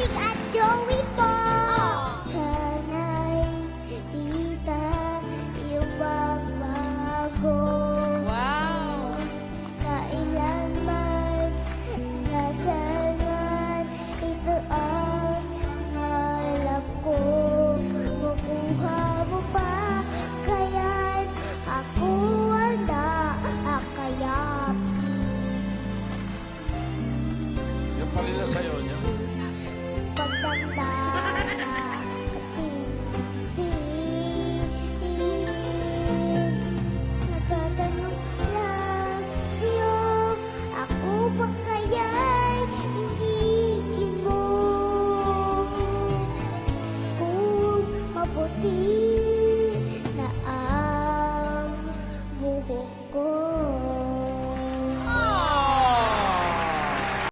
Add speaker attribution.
Speaker 1: Big at Joey po. Sana'y di tayo magbago.
Speaker 2: Wow!
Speaker 1: Kailanman, nasaan ito ang ngalap ko. Makuha mo pa, kaya't ako handa akayap.
Speaker 3: Yung pa rin na sa'yo niya.
Speaker 1: Pagtanda